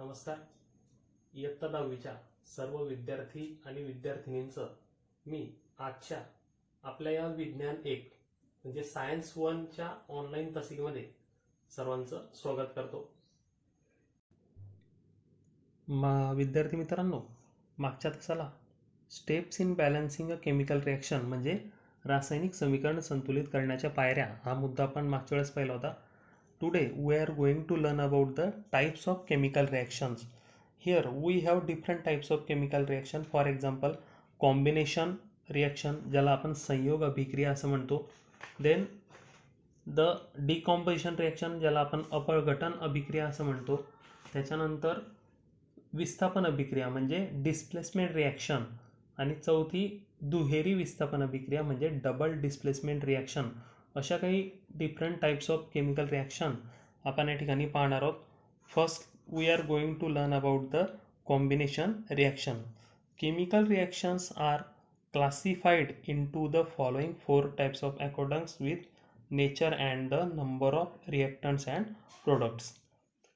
नमस्कार. इयत्ता 10वीच्या सर्व विद्यार्थी आणि विद्यार्थिनींचं मी आजच्या आपल्या या विज्ञान 1 म्हणजे सायन्स 1च्या ऑनलाईन तासिकेमध्ये सर्वांचं स्वागत करतो. विद्यार्थी मित्रांनो, मागच्या तासाला steps in balancing a chemical reaction म्हणजे रासायनिक समीकरण संतुलित करण्याच्या पायऱ्या हा मुद्दा आपण मागच्या वेळेस पाहिला होता. Today we are going to learn about the types of chemical reactions. Here we have different types of chemical reaction. For example, combination reaction ज्याला आपण संयोग अभिक्रिया असं म्हणतो. Then the decomposition reaction ज्याला आपण अपघटन अभिक्रिया असं म्हणतो. त्याच्यानंतर विस्थापन अभिक्रिया म्हणजे डिस्प्लेसमेंट रिॲक्शन आणि चौथी दुहेरी विस्थापन अभिक्रिया म्हणजे डबल डिस्प्लेसमेंट रिॲक्शन. अशा काही different types of chemical reaction आपण या ठिकाणी पाहणार आहोत. First we are going to learn about the combination reaction. Chemical reactions are classified into the following 4 types of according with nature and the number of reactants and products.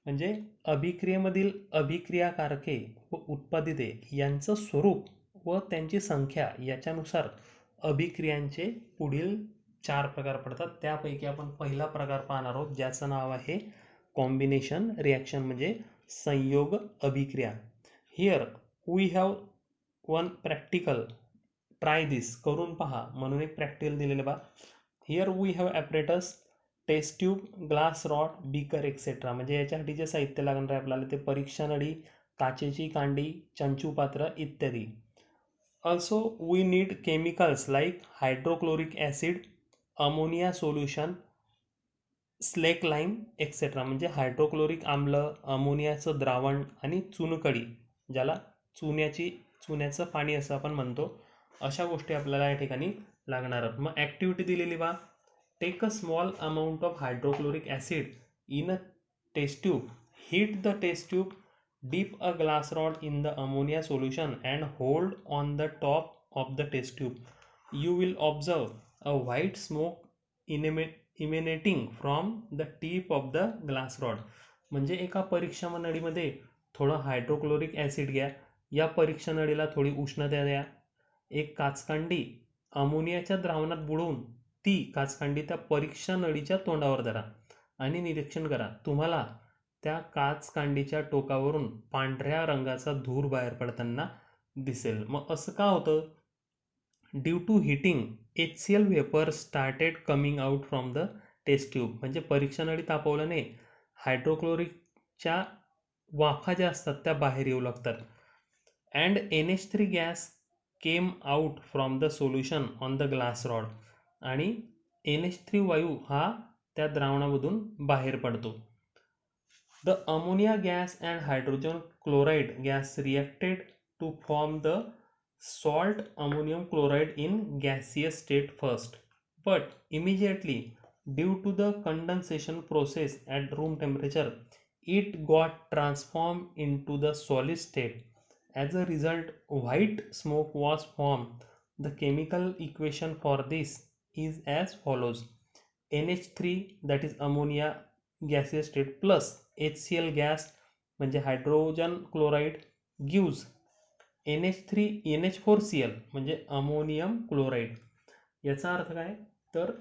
म्हणजे अभिक्रियेमधील अभिक्रियाकारके व उत्पादिते यांचं स्वरूप व त्यांची संख्या याच्यानुसार अभिक्रियांचे पुढील 4 प्रकार पडतात. त्यापैकी आपण पहिला प्रकार पाहणार आहोत ज्याचं नाव आहे कॉम्बिनेशन रिॲक्शन म्हणजे संयोग अभिक्रिया. Here we have one practical. Try this, करून पहा म्हणून एक प्रॅक्टिकल दिलेलं बा. Here we have apparatus, test tube, glass rod, beaker etcetera. म्हणजे याच्यासाठी जे साहित्य लागणार आहे आपल्याला ते परीक्षा नळी, काचेची कांडी, चंचुपात्र इत्यादी. Also we need chemicals like hydrochloric acid, ammonia solution, slake lime etcetera. म्हणजे हायड्रोक्लोरिक आम्ल, अमोनियाचं द्रावण आणि चुनखडी ज्याला चुन्याचं पाणी असं आपण म्हणतो. अशा गोष्टी आपल्याला या ठिकाणी लागणार आहेत. मग ॲक्टिव्हिटी दिलेली बा. Take a small amount of hydrochloric acid in a test tube, heat the test tube, dip a glass rod in the ammonia solution and hold on the top of the test tube. You will observe a white smoke emanating from the tip of the glass rod. म्हणजे एका परीक्षा नळीमध्ये थोडं hydrochloric acid घ्या, या परीक्षा नळीला थोडी उष्णता द्या, एक काचकांडी अमोनियाच्या द्रावणात बुडवून ती काचकांडी त्या परीक्षा नळीच्या तोंडावर धरा आणि निरीक्षण करा. तुम्हाला त्या काचकांडीच्या टोकावरून पांढऱ्या रंगाचा धूर बाहेर पडताना दिसेल. मग असं का होतं? Due to heating HCl vapour started coming out from the test tube. म्हणजे परीक्षा नळी तापवल्याने हायड्रोक्लोरिकच्या वाफा ज्या असतात त्या बाहेर येऊ लागतात. And NH3 gas came out from the solution on the glass rod. आणि NH3 वायू हा त्या द्रावणामधून बाहेर पडतो. The ammonia gas and hydrogen chloride gas reacted to form the salt ammonium chloride in gaseous state first, but immediately due to the condensation process at room temperature it got transformed into the solid state. As a result, white smoke was formed. The chemical equation for this is as follows: NH3 that is ammonia gaseous state plus HCl gas म्हणजे hydrogen chloride gives NH4Cl म्हणजे ammonium chloride. याचा अर्थ काय? तर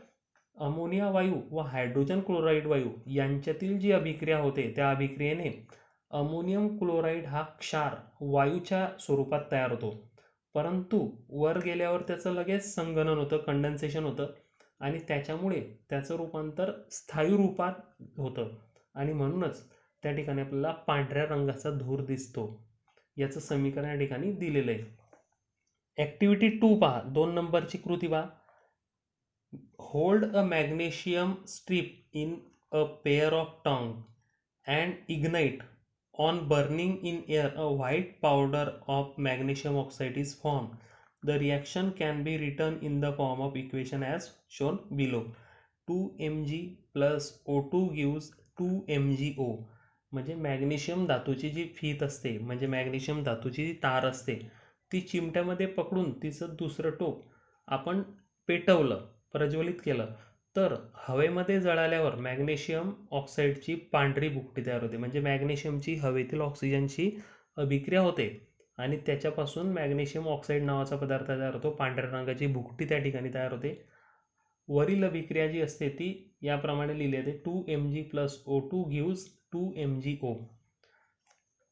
ammonia वायू व hydrogen chloride वायू यांच्यातील जी अभिक्रिया होते त्या अभिक्रियेने अमोनियम क्लोराईड हा क्षार वायूच्या स्वरूपात तयार होतो, परंतु वर गेल्यावर त्याचं लगेच संगणन होतं, कंडेन्सेशन होतं आणि त्याच्यामुळे त्याचं रूपांतर स्थायू रूपात होतं आणि म्हणूनच त्या ठिकाणी आपल्याला पांढऱ्या रंगाचा धूर दिसतो. याचं समीकरण या ठिकाणी दिलेलं आहे. ॲक्टिव्हिटी 2 पहा, 2 नंबरची कृती पहा. Hold a magnesium strip in a pair of tong and ignite. On burning in air a white powder of magnesium oxide is form. The reaction can be written in the form of equation as shown below. 2 mg plus O2 gives 2 mgO. म्हणजे magnesium धातूची जी फीत असते म्हणजे magnesium धातूची जी तार असते ती चिमट्यामध्ये पकडून तिचं दुसरं टोक आपण पेटवलं, प्रज्वलित केलं तर हवेमध्ये जळाल्यावर मॅग्नेशियम ऑक्साईडची पांढरी भुकटी तयार होते, म्हणजे मॅग्नेशियमची हवेतील ऑक्सिजनशी अभिक्रिया होते आणि त्याच्यापासून मॅग्नेशियम ऑक्साईड नावाचा पदार्थ तयार होतो, पांढऱ्या रंगाची भुकटी त्या ठिकाणी तयार होते. वरील अभिक्रिया जी असते ती याप्रमाणे लिहिली आहे, 2 Mg + O2 gives 2 MgO.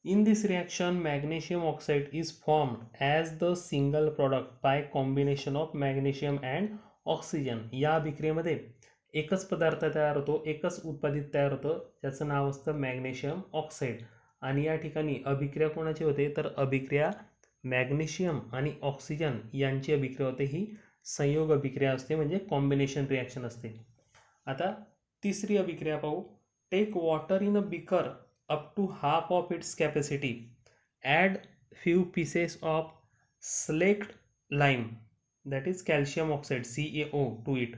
In this reaction, magnesium oxide is formed as the single product by combination of magnesium and oxygen. या अभिक्रियेमध्ये एकच पदार्थ तयार होतो, एकच उत्पादित तयार होतं, ज्याचं नाव असतं मॅग्नेशियम ऑक्साईड. आणि या ठिकाणी अभिक्रिया कोणाची होते, तर अभिक्रिया मॅग्नेशियम आणि ऑक्सिजन यांची अभिक्रिया होते. ही संयोग अभिक्रिया असते, म्हणजे कॉम्बिनेशन रिॲक्शन असते. आता तिसरी अभिक्रिया पाहू. Take water in a beaker up to half of its capacity. Add few pieces of slaked lime, that is calcium oxide CaO, to it.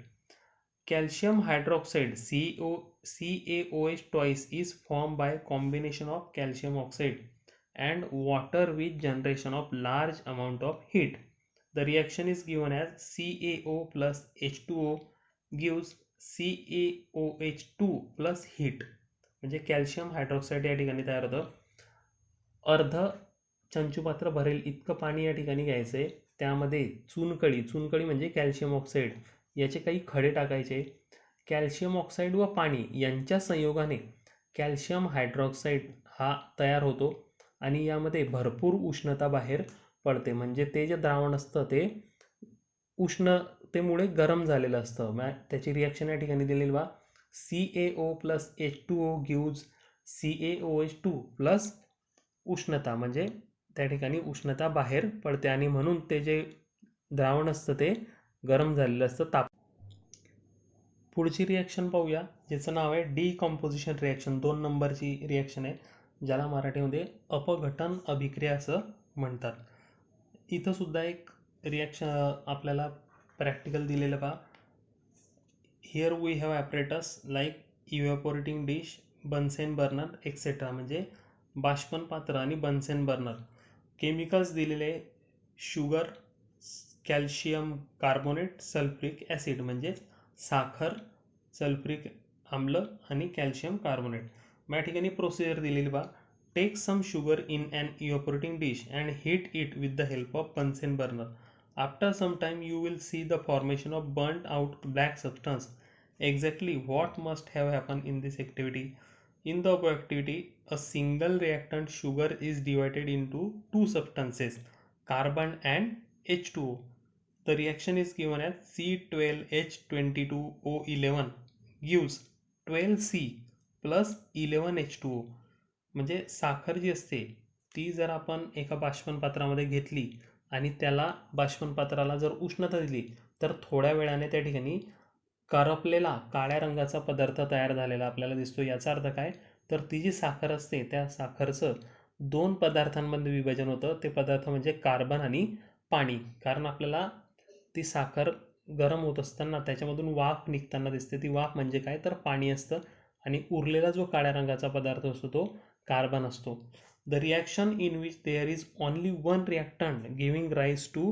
Calcium hydroxide CaOH twice is formed by combination of calcium oxide and water with generation of large amount of heat. The reaction is given as CaO plus H2O gives CaOH2 plus heat. म्हणजे calcium hydroxide या ठिकाणी तयार होतं. अर्ध चंचुपात्र भरेल इतकं पाणी या ठिकाणी घ्यायचं आहे, त्यामध्ये चुनकळी म्हणजे कॅल्शियम ऑक्साईड याचे काही खडे टाकायचे. कॅल्शियम ऑक्साईड व पाणी यांच्या संयोगाने कॅल्शियम हायड्रॉक्साईड हा तयार होतो आणि यामध्ये भरपूर उष्णता बाहेर पडते, म्हणजे ते जे द्रावण असतं ते उष्णतेमुळे गरम झालेलं असतं. त्याची रिॲक्शन या ठिकाणी दिलेली बा, CaO plus H2O gives CaOH2 plus उष्णता, म्हणजे त्या ठिकाणी उष्णता बाहेर पडते आणि म्हणून ते जे द्रावण असतं ते गरम झालेलं असतं. पुढची रिॲक्शन पाहूया, ज्याचं नाव आहे डिकम्पोजिशन रिॲक्शन. 2 नंबरची रिॲक्शन आहे, ज्याला मराठीमध्ये अपघटन अभिक्रिया असं म्हणतात. इथं सुद्धा एक रिॲक्शन आपल्याला प्रॅक्टिकल दिलेलं पहा. Here we have apparatus like evaporating dish, Bunsen burner etcetera, म्हणजे बाष्पन पात्र आणि बन्सेन बर्नर. केमिकल्स दिलेले sugar, calcium carbonate, sulphuric acid, म्हणजे साखर, सल्फ्रिक आम्ल आणि कॅल्शियम कार्बोनेट. मग या ठिकाणी प्रोसिजर दिलेली बा. Take some sugar in an evaporating dish and heat it with the help of Bunsen burner. After some time you will see the formation of burnt out black substance. Exactly what must have happened in this activity? In the above activity, a single reactant sugar is divided into two substances, carbon and H2O. The reaction is given as C12H22O11 gives 12C plus 11H2O. म्हणजे साखर जी असते ती जर आपण एका बाष्पन पात्रामध्ये घेतली आणि त्याला बाष्पन पात्राला जर उष्णता दिली तर थोड्या वेळाने त्या ठिकाणी करपलेला काळ्या रंगाचा पदार्थ तयार झालेला आपल्याला दिसतो. याचा अर्थ काय, तर ती जी साखर असते त्या साखरचं 2 पदार्थांमध्ये विभाजन होतं. ते पदार्थ म्हणजे कार्बन आणि पाणी. कारण आपल्याला ती साखर गरम होत असताना त्याच्यामधून वाफ निघताना दिसते. ती वाफ म्हणजे काय, तर पाणी असतं आणि उरलेला जो काळ्या रंगाचा पदार्थ असतो तो कार्बन असतो. The reaction in which there is only one reactant giving rise to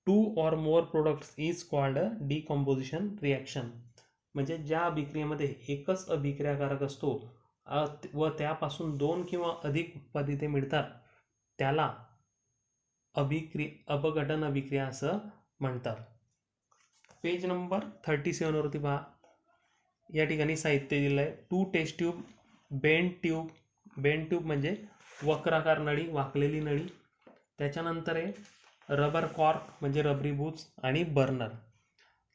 2 or more products is called a decomposition reaction. म्हणजे ज्या अभिक्रियेमध्ये एकच अभिक्रियाकारक असतो व त्यापासून 2 किंवा अधिक उत्पादिते मिळतात त्याला अपघटन अभिक्रिया असं म्हणतात. पेज नंबर 37 वरती पहा. या ठिकाणी साहित्य दिलं आहे. 2 टेस्ट ट्यूब, बेंड ट्यूब म्हणजे वक्राकार नळी, वाकलेली नळी. त्याच्यानंतर आहे रबर कॉर्क म्हणजे रबरी बूच आणि बर्नर.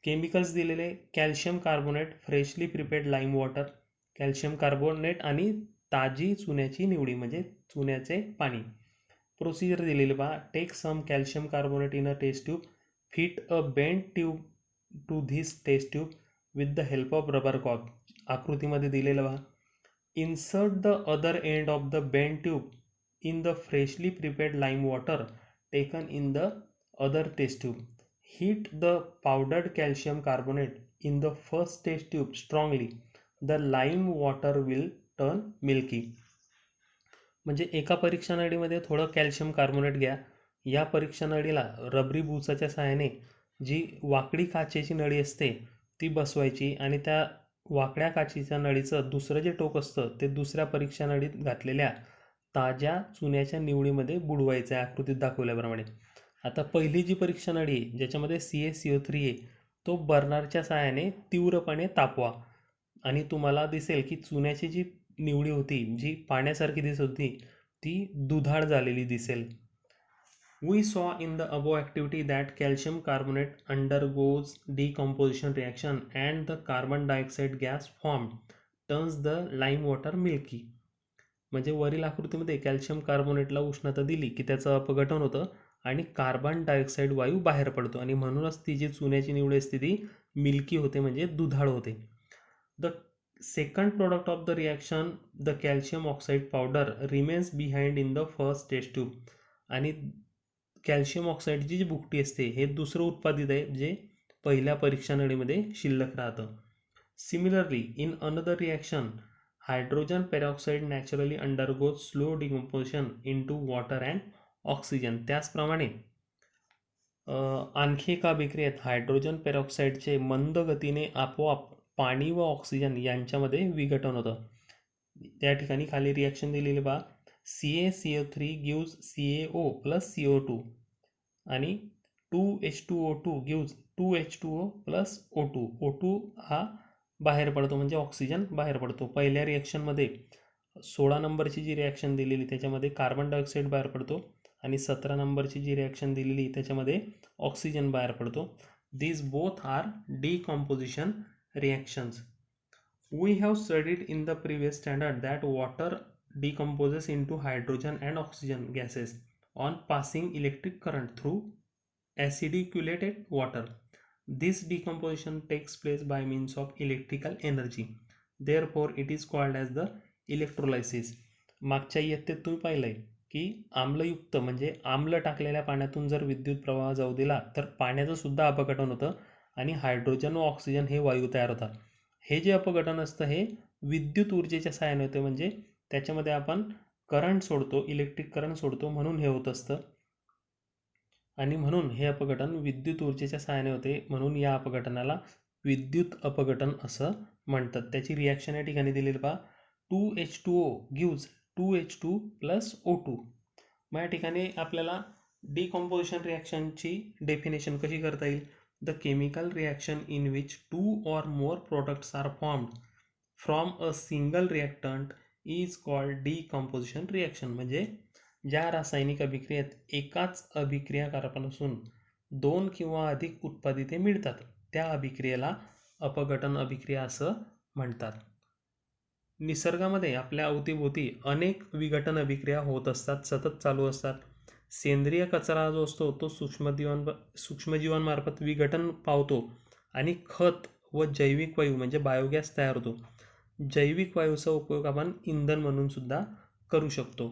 केमिकल्स दिलेले calcium carbonate, freshly prepaid lime water, calcium carbonate आणि ताजी चुन्याची निवडी म्हणजे चुन्याचे पाणी. प्रोसिजर दिलेले पहा. Take some calcium carbonate in a test tube, fit a bend tube to this test tube with the help of rubber cork. आकृतीमध्ये दिलेलं पहा. Insert the other end of the bent tube in the freshly prepared lime water taken in the other test tube. Heat the powdered calcium carbonate in the first test tube strongly. The lime water will turn milky. म्हणजे एका परीक्षा नळीमध्ये थोडं calcium carbonate घ्या. या परीक्षा नळीला रबरी बुचाच्या सहाय्याने जी वाकडी काचेची नळी असते ती बसवायची आणि त्या वाकड्या काचीच्या नळीचं दुसरं जे टोक असतं ते दुसऱ्या परीक्षा नळीत घातलेल्या ताज्या चुन्याच्या निवडीमध्ये बुडवायचं आहे आकृतीत दाखवल्याप्रमाणे. आता पहिली जी परीक्षा नळी आहे ज्याच्यामध्ये CaCO3 आहे तो बर्नरच्या साहाय्याने तीव्रपणे तापवा आणि तुम्हाला दिसेल की चुन्याची जी निवडी होती जी पाण्यासारखी दिसत होती ती दुधाळ झालेली दिसेल. We saw in the above activity that calcium carbonate undergoes decomposition reaction and the carbon dioxide gas formed turns the lime water milky. म्हणजे वरील आकृतीमध्ये कॅल्शियम कार्बोनेटला उष्णता दिली की त्याचं अपघटन होतं आणि कार्बन डायऑक्साईड वायू बाहेर पडतो आणि म्हणूनच ती जी चुन्याची निवड असते ती मिल्की होते म्हणजे दुधाळ होते. The second product of the reaction the calcium oxide powder remains behind in the first test tube. आणि कॅल्शियम ऑक्साईडची जी भुकटी असते हे दुसरं उत्पादित आहे जे पहिल्या परीक्षा नळीमध्ये शिल्लक राहतं. Similarly in another reaction hydrogen peroxide naturally undergoes slow decomposition into water and oxygen. त्याचप्रमाणे आणखी एका अभिक्रियेत हायड्रोजन पेरॉक्साईडचे मंद गतीने आपोआप पाणी व ऑक्सिजन यांच्यामध्ये विघटन होतं. त्या ठिकाणी खाली रिॲक्शन दिलेली पहा. CaCO3 gives CaO plus CO2 आणि 2H2O2 gives 2H2O plus O2. O2 हा बाहेर पडतो म्हणजे ऑक्सिजन बाहेर पडतो. पहिल्या रिॲक्शनमध्ये 16 नंबरची जी रिॲक्शन दिलेली त्याच्यामध्ये कार्बन डायऑक्साईड बाहेर पडतो आणि 17 नंबरची जी रिॲक्शन दिलेली त्याच्यामध्ये ऑक्सिजन बाहेर पडतो. These both are decomposition reactions. We have studied in the previous standard that water decomposes into hydrogen and oxygen gases on passing electric current through acidulated water. This decomposition takes place by means of electrical energy. Therefore, it is called as the electrolysis. मागच्या इयत्तेत तुम्ही पाहिलंय की आम्लयुक्त म्हणजे आम्ल टाकलेल्या पाण्यातून जर विद्युत प्रवाह जाऊ दिला तर पाण्याचं सुद्धा अपघटन होतं आणि हायड्रोजन व ऑक्सिजन हे वायू तयार होतात. हे जे अपघटन असतं हे विद्युत ऊर्जेच्या सहाय्याने होते म्हणजे त्याच्यामध्ये आपण करंट सोडतो इलेक्ट्रिक करंट सोडतो म्हणून हे होत असतं आणि म्हणून हे अपघटन विद्युत ऊर्जेच्या सहाय्याने होते म्हणून या अपघटनाला विद्युत अपघटन असं म्हणतात. त्याची रिॲक्शन या ठिकाणी दिलेली पहा. 2H2O gives 2H2 plus O2. मग या ठिकाणी आपल्याला डिकॉम्पोजिशन रिॲक्शनची डेफिनेशन कशी करता येईल. The chemical reaction in which 2 or more products are formed from a single reactant is called decomposition reaction. म्हणजे ज्या रासायनिक अभिक्रियेत एकाच अभिक्रियाकारापासून 2 किंवा अधिक उत्पादिते मिळतात त्या अभिक्रियेला अपघटन अभिक्रिया असं म्हणतात. निसर्गामध्ये आपल्या अवतीभोवती अनेक विघटन अभिक्रिया होत असतात सतत चालू असतात. सेंद्रिय कचरा जो असतो तो सूक्ष्मजीवांमार्फत विघटन पावतो आणि खत व जैविक वायू म्हणजे बायोगॅस तयार होतो. जैविक वायूचा उपयोग आपण इंधन म्हणून सुद्धा करू शकतो.